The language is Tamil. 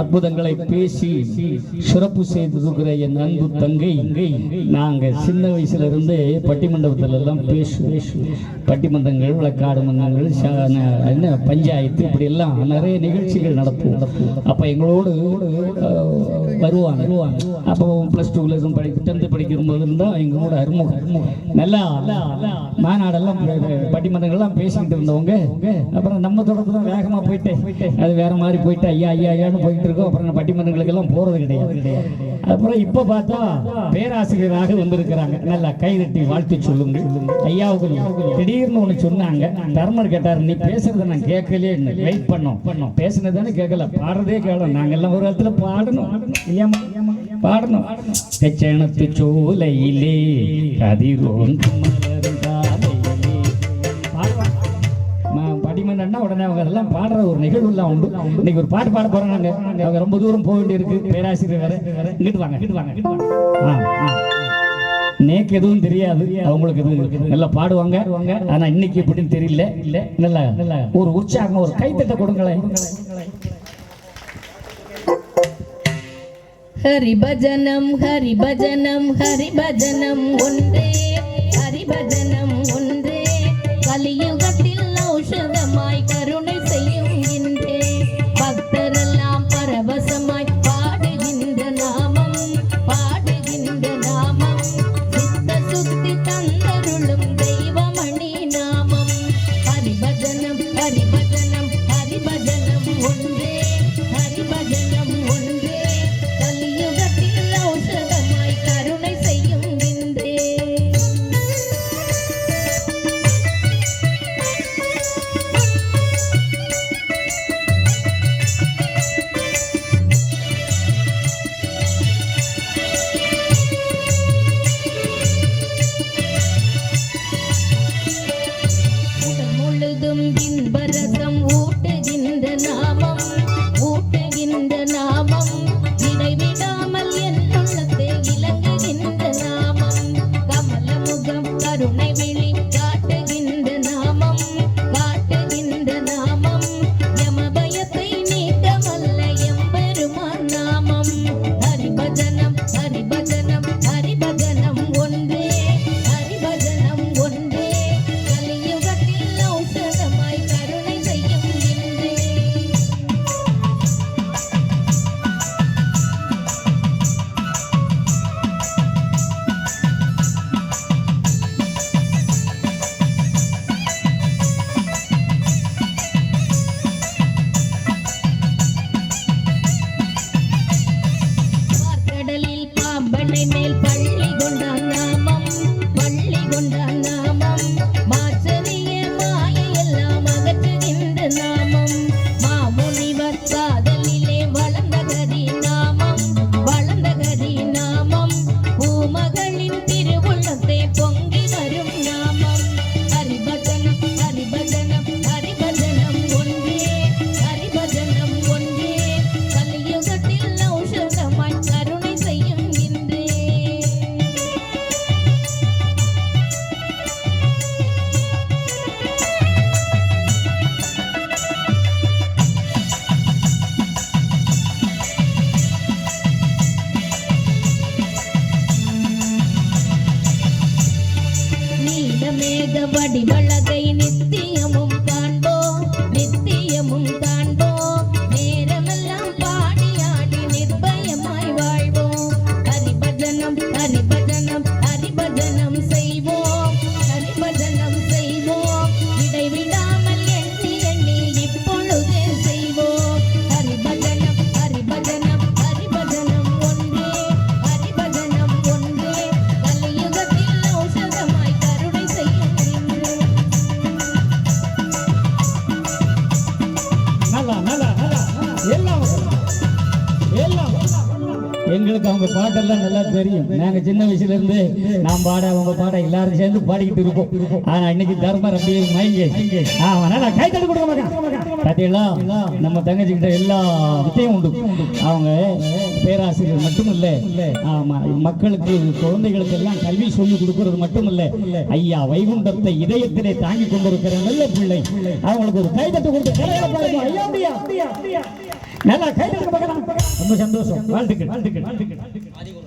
அற்புதங்களை பேசி சிறப்பு செய்திருக்கிற என் அன்பு தங்கை. நாங்க சின்ன வயசுல இருந்து பட்டிமண்டபத்துல எல்லாம் பட்டிமன்றங்கள், விளக்காடு மன்றங்கள், என்ன பஞ்சாயத்து, இப்படி எல்லாம் நிறைய நிகழ்ச்சிகள் நடத்தும். அப்ப எங்களோடு வருவாங்க. அப்போ பிளஸ் 2 10th படிக்கிற போது இருந்தா எங்களோட அறிமுகம் நல்லா மாநாடெல்லாம் பட்டிமன்றங்கள்லாம் பேசிக்கிட்டு இருந்தவங்க. அப்புறம் நம்ம தொடர்பு தான் வேகமா போயிட்டு அது வேற மாதிரி போயிட்டு ஐயா ஐயா ஐயான்னு போயிட்டு இருக்கோம். அப்புறம் பட்டிமன்றங்களுக்கு எல்லாம் போறது கிடையாது. அப்புறம் இப்ப பார்த்தா பேராசிரியராக வந்திருக்கிறாங்க. நல்லா கைதட்டி வாழ்த்து சொல்லுங்க ஐயாவுக்கு. திடீர்னு ஒண்ணு சொன்னாங்க. தர்மர் கேட்டாரு, நீ பேசுறத நான் கேட்கலே, வெயிட் பண்ணோம். பேசுனதானே கேட்கல, பாடுறதே கேட்கல. நாங்க எல்லாம் ஒரு இடத்துல பாடணும். தெச்சனத்து சோலையிலே கதிரோன் படிமன்னா உடனே அவங்க எல்லாம் பாடுற ஒரு நிகழ்வுலாம் உண்டு. இன்னைக்கு ஒரு பாட்டு பாட போறாங்க. அவங்க ரொம்ப தூரம் போக வேண்டியிருக்கு. பேராசிரியர் வேற. இங்கிட்டு வாங்க. நேக்கு எதுவும் தெரியாது அவங்களுக்கு. எதுவும் நல்லா பாடுவாங்க. ஆனா இன்னைக்கு எப்படின்னு தெரியல. நல்லா ஒரு உற்சாகம், ஒரு கைத்தட்ட கொடுங்களேன். ஹரிபஜனம் ஹரிபஜனம் ஹரிபஜனம் ஒன்றே, ஹரிபஜனம் ஒன்றே, கலியுகத்தில் ஔஷதமாய் கருணை செய்யும் இன்றே, பக்தரெல்லாம் பரவசமாய் பாடுகின்ற நாமம், சித்த சுத்தி தந்தருளும் தெய்வமணி நாமம். ஹரிபஜனம் ஹரிபஜனம் ஹரிபஜனம் ஒன்றே, ஹரிபஜனம் ஒன்றே, கலியுகத்தில் ஔஷதமாய் கருணை செய்யும் இன்றே. முழுதும் இன்பரசம் ஊட்டுகின்ற நாமம், இடைவிடாமல் என் உள்ளத்தை இலங்குகின்ற நாமம், கமலமுகம் கருணை விழி காட்டுகின்ற நாமம், யமபயத்தை நீக்கவல்ல எம்பெருமான் நாமம். ஹரிபஜனம் ஹரிபஜனம் ஹரிபஜனம் ஒன்றே, ஹரிபஜனம் ஒன்றே, கலியுகத்தில் ஔஷதமாய் கருணை செய்யும் இன்றே. பார்க்கடலில் பாம்பனை மேல் பள்ளி கொண்டான் நாமம், மாச்சரிய மாயையெல்லாம் அகற்றுகின்ற நாமம், மாமுனிவர் காதலிலே வளர்ந்த கரி நாமம், பூமகளின் திருவுள்ளத்தை பொங்கி வரும் நாமம். ஹரிபஜனம் ஹரிபஜனம் ஹரிபஜனம் ஒன்றே, ஹரிபஜனம் ஒன்றே, கலியுகத்தில் ஔஷதமாய் கருணை செய்யும் இன்றே. நீலமேக வடிவழகை நித்தியமும் காண்போம், நேரமெல்லாம் பாடியாடி நிர்பயமாய் வாழ்வோம். ஹரிபஜனம் ஹரிபஜனம் ஹரிபஜனம் செய்வோம், இடைவிடாமல் எண்ணி இப்பொழுதே செய்வோம். ஹரிபஜனம் ஹரிபஜனம் ஹரிபஜனம் ஒன்றே, ஹரிபஜனம் ஒன்றே, கலியுகத்தில் ஔஷதமாய் கருணை செய்யும் இன்றே. எங்களுக்கு அவங்க பாட்டெல்லாம் நல்லா தெரியும். நாங்க சின்ன வயசுல இருந்து நான் பாட அவங்க பாட எல்லாரும் சேர்ந்து பாடிக்கிட்டு இருக்கோம். ஆனா இன்னைக்கு தர்மர் அப்படியே மயங்கி கை தட்டு கொடுக்க மாட்டாங்க. பார்த்தீங்களா, நம்ம தங்கச்சி கிட்ட எல்லா வித்தையும் உண்டு. அவங்க பேராசிரியர் மட்டும் இல்ல, மக்களுக்கு குழந்தைகளுக்கு எல்லாம் கல்வி சொல்லி கொடுக்கறது மட்டும் இல்ல, ஐயா வைகுண்டத்தை இதயத்திலே தாங்கி கொண்டிருக்கிற நல்ல பிள்ளை. அவங்களுக்கு ஒரு கை தட்டு கொடுத்து ஐயா நல்லா கைது பார்க்கலாம். ரொம்ப சந்தோஷம். வாழ்த்துக்கள் வாழ்த்துக்கள் வாழ்த்துக்கள்.